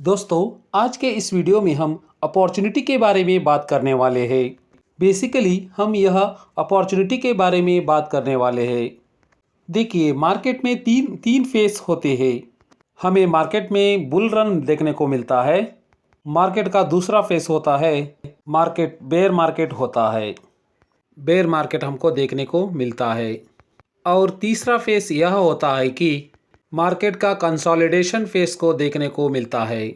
दोस्तों, आज के इस वीडियो में हम अपॉर्चुनिटी के बारे में बात करने वाले हैं। बेसिकली हम यह अपॉर्चुनिटी के बारे में बात करने वाले हैं। देखिए, मार्केट में तीन तीन फेस होते हैं। हमें मार्केट में बुल रन देखने को मिलता है। मार्केट का दूसरा फेस होता है मार्केट बेयर मार्केट होता है। बेयर मार्केट हमको देखने को मिलता है। और तीसरा फेस यह होता है कि मार्केट का कंसोलिडेशन फेस को देखने को मिलता है।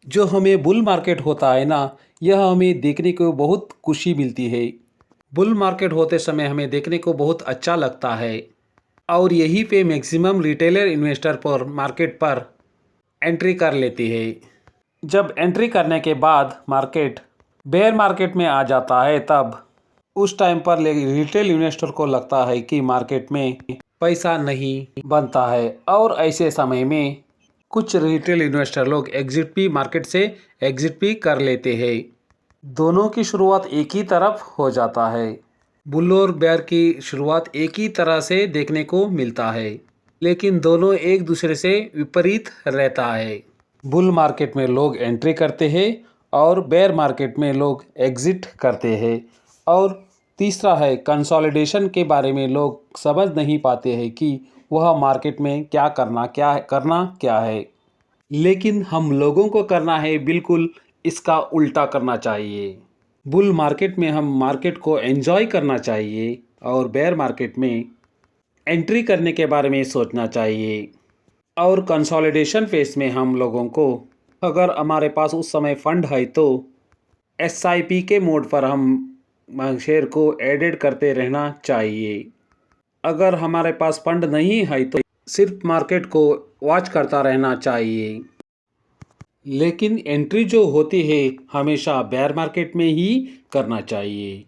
जो हमें बुल मार्केट होता है ना, यह हमें देखने को बहुत खुशी मिलती है। बुल मार्केट होते समय हमें देखने को बहुत अच्छा लगता है और यही पे मैक्सिमम रिटेलर इन्वेस्टर पर मार्केट पर एंट्री कर लेती है। जब एंट्री करने के बाद मार्केट बेयर मार्केट में आ जाता है, तब उस टाइम पर रिटेल इन्वेस्टर को लगता है कि मार्केट में पैसा नहीं बनता है और ऐसे समय में कुछ रिटेल इन्वेस्टर लोग मार्केट से एग्जिट भी कर लेते हैं। दोनों की शुरुआत एक ही तरफ हो जाता है। बुल और बेयर की शुरुआत एक ही तरह से देखने को मिलता है, लेकिन दोनों एक दूसरे से विपरीत रहता है। बुल मार्केट में लोग एंट्री करते हैं और बेयर मार्केट में लोग एग्जिट करते हैं। और तीसरा है कंसोलिडेशन के बारे में लोग समझ नहीं पाते हैं कि वह मार्केट में क्या करना है। लेकिन हम लोगों को करना है बिल्कुल इसका उल्टा करना चाहिए। बुल मार्केट में हम मार्केट को एंजॉय करना चाहिए और बेयर मार्केट में एंट्री करने के बारे में सोचना चाहिए। और कंसोलिडेशन फेस में हम लोगों को, अगर हमारे पास उस समय फंड है, तो एसआईपी के मोड पर हम शेयर को एडेड करते रहना चाहिए। अगर हमारे पास फंड नहीं है तो सिर्फ मार्केट को वॉच करता रहना चाहिए। लेकिन एंट्री जो होती है हमेशा बेयर मार्केट में ही करना चाहिए।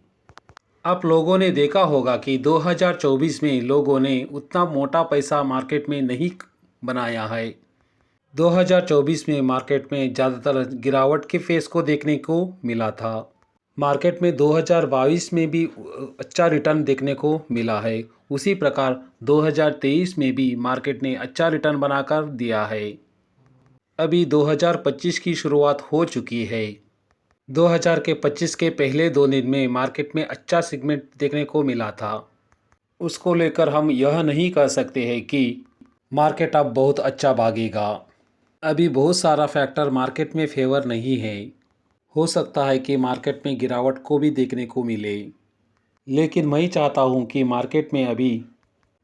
आप लोगों ने देखा होगा कि 2024 में लोगों ने उतना मोटा पैसा मार्केट में नहीं बनाया है। 2024 में मार्केट में ज़्यादातर गिरावट के फेस को देखने को मिला था। मार्केट में 2022 में भी अच्छा रिटर्न देखने को मिला है। उसी प्रकार 2023 में भी मार्केट ने अच्छा रिटर्न बनाकर दिया है। अभी 2025 की शुरुआत हो चुकी है। 2025 के पहले 2 दिन में मार्केट में अच्छा सेगमेंट देखने को मिला था। उसको लेकर हम यह नहीं कह सकते हैं कि मार्केट अब बहुत अच्छा भागेगा। अभी बहुत सारा फैक्टर मार्केट में फेवर नहीं है। हो सकता है कि मार्केट में गिरावट को भी देखने को मिले, लेकिन मैं चाहता हूं कि मार्केट में अभी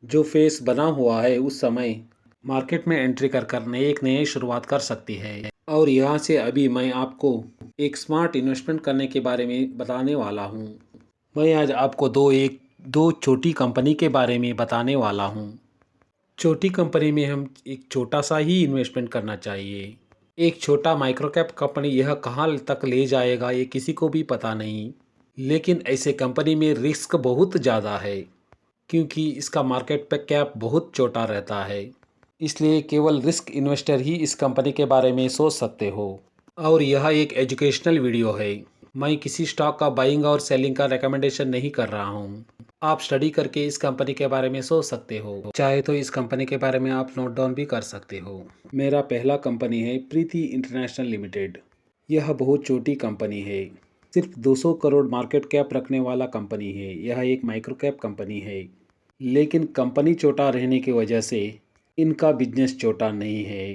जो फेस बना हुआ है उस समय मार्केट में एंट्री कर नई शुरुआत कर सकती है। और यहाँ से अभी मैं आपको एक स्मार्ट इन्वेस्टमेंट करने के बारे में बताने वाला हूँ। मैं आज आपको दो छोटी कंपनी के बारे में बताने वाला हूँ। छोटी कंपनी में हम एक छोटा सा ही इन्वेस्टमेंट करना चाहिए। एक छोटा माइक्रो कैप कंपनी यह कहाँ तक ले जाएगा ये किसी को भी पता नहीं। लेकिन ऐसे कंपनी में रिस्क बहुत ज़्यादा है, क्योंकि इसका मार्केट पे कैप बहुत छोटा रहता है। इसलिए केवल रिस्क इन्वेस्टर ही इस कंपनी के बारे में सोच सकते हो। और यह एक एजुकेशनल वीडियो है। मैं किसी स्टॉक का बाइंग और सेलिंग का रिकमेंडेशन नहीं कर रहा हूँ। आप स्टडी करके इस कंपनी के बारे में सोच सकते हो। चाहे तो इस कंपनी के बारे में आप नोट डाउन भी कर सकते हो। मेरा पहला कंपनी है प्रीति इंटरनेशनल लिमिटेड। यह बहुत छोटी कंपनी है। सिर्फ 200 करोड़ मार्केट कैप रखने वाला कंपनी है। यह एक माइक्रो कैप कंपनी है, लेकिन कंपनी छोटा रहने की वजह से इनका बिजनेस छोटा नहीं है।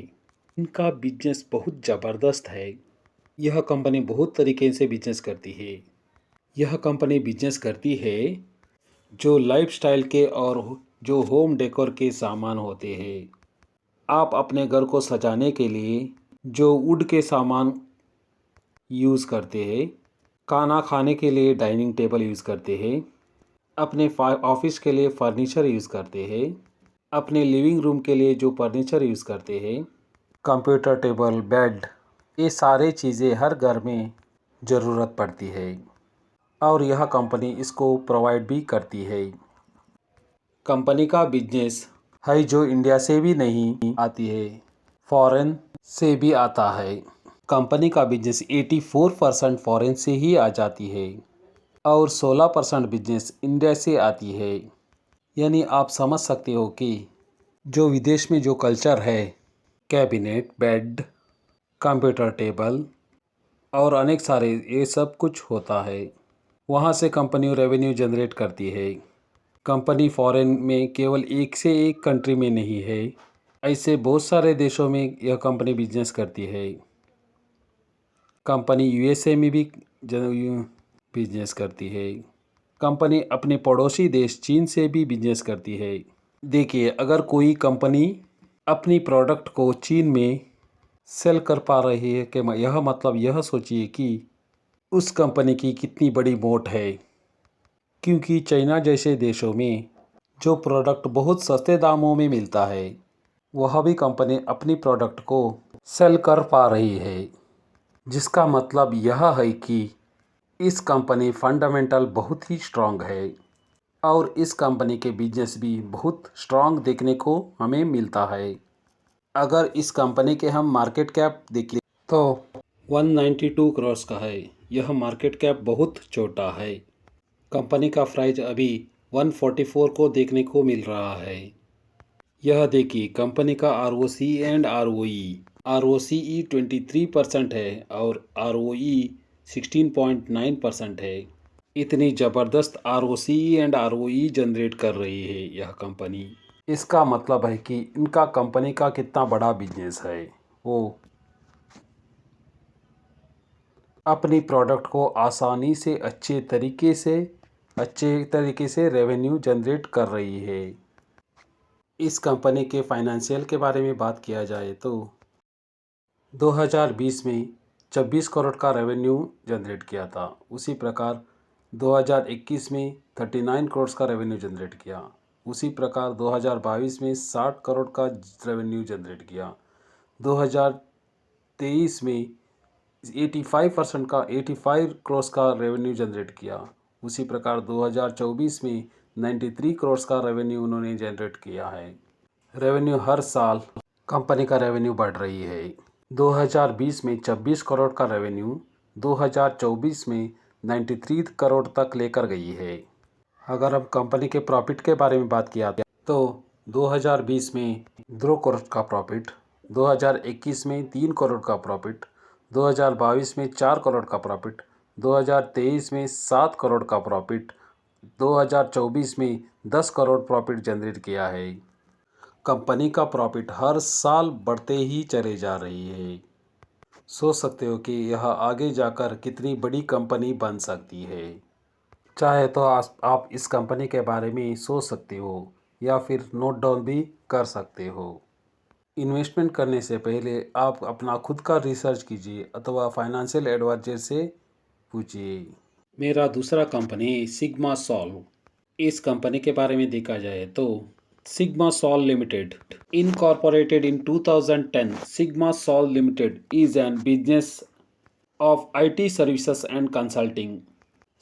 इनका बिजनेस बहुत ज़बरदस्त है। यह कंपनी बहुत तरीके से बिजनेस करती है। यह कंपनी बिजनेस करती है जो लाइफस्टाइल के और जो होम डेकोर के सामान होते हैं। आप अपने घर को सजाने के लिए जो वुड के सामान यूज़ करते हैं, खाना खाने के लिए डाइनिंग टेबल यूज़ करते हैं, अपने ऑफिस के लिए फर्नीचर यूज़ करते हैं, अपने लिविंग रूम के लिए जो फर्नीचर यूज़ करते हैं, कंप्यूटर टेबल, बेड, ये सारे चीज़ें हर घर में ज़रूरत पड़ती है और यह कंपनी इसको प्रोवाइड भी करती है। कंपनी का बिजनेस है जो इंडिया से भी नहीं आती है, फॉरेन से भी आता है। कंपनी का बिजनेस 84% फॉरेन से ही आ जाती है और 16% बिजनेस इंडिया से आती है। यानी आप समझ सकते हो कि जो विदेश में जो कल्चर है, कैबिनेट, बेड, कंप्यूटर टेबल और अनेक सारे ये सब कुछ होता है। वहाँ से कंपनी रेवेन्यू जनरेट करती है। कंपनी फॉरेन में केवल एक से एक कंट्री में नहीं है, ऐसे बहुत सारे देशों में यह कंपनी बिजनेस करती है। कंपनी यूएसए में भी बिजनेस करती है। कंपनी अपने पड़ोसी देश चीन से भी बिजनेस करती है। देखिए, अगर कोई कंपनी अपनी प्रोडक्ट को चीन में सेल कर पा रही है कि यह मतलब यह सोचिए कि उस कंपनी की कितनी बड़ी मोट है, क्योंकि चाइना जैसे देशों में जो प्रोडक्ट बहुत सस्ते दामों में मिलता है, वह भी कंपनी अपनी प्रोडक्ट को सेल कर पा रही है, जिसका मतलब यह है कि इस कंपनी फंडामेंटल बहुत ही स्ट्रांग है और इस कंपनी के बिजनेस भी बहुत स्ट्रांग देखने को हमें मिलता है। अगर इस कंपनी के हम मार्केट कैप देखें तो 192 करोड़ का है। यह मार्केट कैप बहुत छोटा है। कंपनी का प्राइस अभी 144 को देखने को मिल रहा है। यह देखिए, कंपनी का ROC एंड ROE। ROCE 23% है और ROE 16.9% है। इतनी ज़बरदस्त ROCE एंड ROE जनरेट कर रही है यह कंपनी। इसका मतलब है कि इनका कंपनी का कितना बड़ा बिजनेस है। वो अपनी प्रोडक्ट को आसानी से अच्छे तरीके से रेवेन्यू जनरेट कर रही है। इस कंपनी के फाइनेंशियल के बारे में बात किया जाए तो 2020 में 26 करोड़ का रेवेन्यू जनरेट किया था। उसी प्रकार 2021 में 39 करोड़ का रेवेन्यू जनरेट किया। उसी प्रकार 2022 में 60 करोड़ का रेवेन्यू जनरेट किया। 2023 में 85 करोड़ का रेवेन्यू जनरेट किया। उसी प्रकार 2024 में 93 करोड़ का रेवेन्यू उन्होंने जनरेट किया है। रेवेन्यू हर साल कंपनी का रेवेन्यू बढ़ रही है। 2020 में 26 करोड़ का रेवेन्यू 2024 में 93 करोड़ तक लेकर गई है। अगर हम कंपनी के प्रॉफिट के बारे में बात किया तो 2020 में 2 करोड़ का प्रॉफिट, 2021 में 3 करोड़ का प्रॉफिट, 2022 में 4 करोड़ का प्रॉफिट, 2023 में 7 करोड़ का प्रॉफिट, 2024 में 10 करोड़ प्रॉफिट जनरेट किया है। कंपनी का प्रॉफिट हर साल बढ़ते ही चले जा रही है। सोच सकते हो कि यह आगे जाकर कितनी बड़ी कंपनी बन सकती है। चाहे तो आप इस कंपनी के बारे में सोच सकते हो या फिर नोट डाउन भी कर सकते हो। इन्वेस्टमेंट करने से पहले आप अपना खुद का रिसर्च कीजिए अथवा फाइनेंशियल एडवाइजर से पूछिए। मेरा दूसरा कंपनी सिग्मा सॉल्व। इस कंपनी के बारे में देखा जाए तो Sigma Sol Limited, incorporated in 2010, Sigma Sol Limited is an business of IT services and consulting.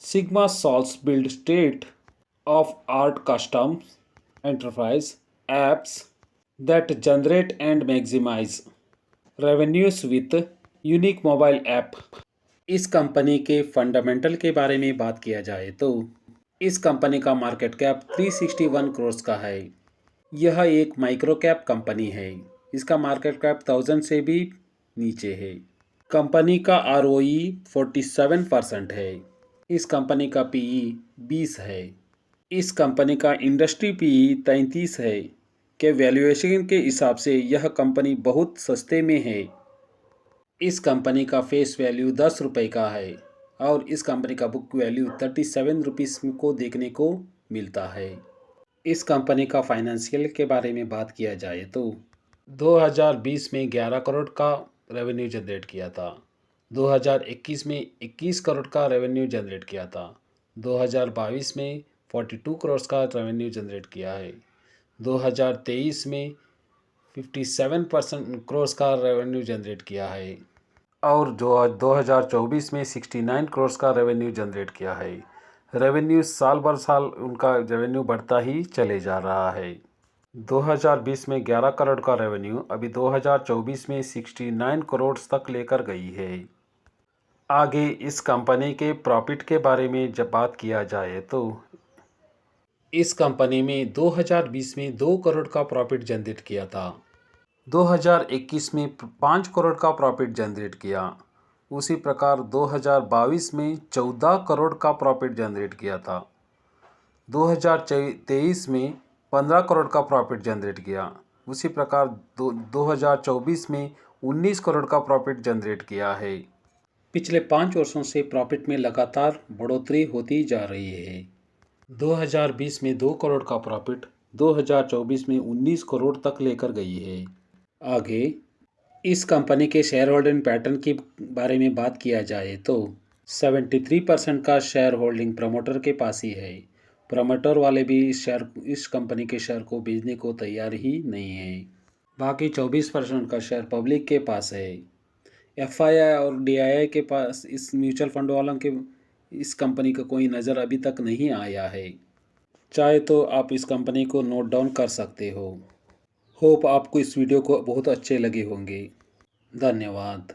Sigma Sols build state-of-art custom enterprise apps that generate and maximize revenues with unique mobile app. इस company के fundamental के बारे में बात किया जाए तो इस कंपनी का मार्केट कैप 361 करोड़ का है। यह एक माइक्रो कैप कंपनी है। इसका मार्केट कैप 1000 से भी नीचे है। कंपनी का ROE 47% है। इस कंपनी का PE 20 है। इस कंपनी का इंडस्ट्री PE 33 है। के वैल्यूएशन के हिसाब से यह कंपनी बहुत सस्ते में है। इस कंपनी का फेस वैल्यू 10 रुपये का है और इस कंपनी का बुक वैल्यू 37 रुपीज़ को देखने को मिलता है। इस कंपनी का फाइनेंशियल के बारे में बात किया जाए तो 2020 में 11 करोड़ का रेवेन्यू जनरेट किया था। 2021 में 21 करोड़ का रेवेन्यू जनरेट किया था। 2022 में 42 करोड़ का रेवेन्यू जनरेट किया है। 2023 में 57% करोड़ का रेवेन्यू जनरेट किया है और जो 2024 में 69 करोड़ का रेवेन्यू जनरेट किया है। रेवेन्यू साल भर साल उनका रेवेन्यू बढ़ता ही चले जा रहा है। 2020 में 11 करोड़ का रेवेन्यू अभी 2024 में 69 करोड़ तक लेकर गई है। आगे इस कंपनी के प्रॉफिट के बारे में जब बात किया जाए तो इस कंपनी में 2020 में 2 करोड़ का प्रॉफिट जनरेट किया था। 2021 में 5 करोड़ का प्रॉफिट जनरेट किया। उसी प्रकार 2022 में 14 करोड़ का प्रॉफिट जनरेट किया था। 2023 में 15 करोड़ का प्रॉफिट जनरेट किया। उसी प्रकार 2024 में 19 करोड़ का प्रॉफिट जनरेट किया है। पिछले 5 वर्षों से प्रॉफिट में लगातार बढ़ोतरी होती जा रही है। 2020 में 2 करोड़ का प्रॉफिट 2024 में 19 करोड़ तक लेकर गई है। आगे इस कंपनी के शेयर होल्डिंग पैटर्न के बारे में बात किया जाए तो 73% का शेयर होल्डिंग प्रमोटर के पास ही है। प्रमोटर वाले भी इस कंपनी के शेयर को बेचने को तैयार ही नहीं है। बाकी 24% का शेयर पब्लिक के पास है। एफआईआई और डीआईआई के पास इस म्यूचुअल फंड वालों के इस कंपनी का कोई नज़र अभी तक नहीं आया है। चाहे तो आप इस कंपनी को नोट डाउन कर सकते हो। होप आपको इस वीडियो को बहुत अच्छे लगे होंगे। धन्यवाद।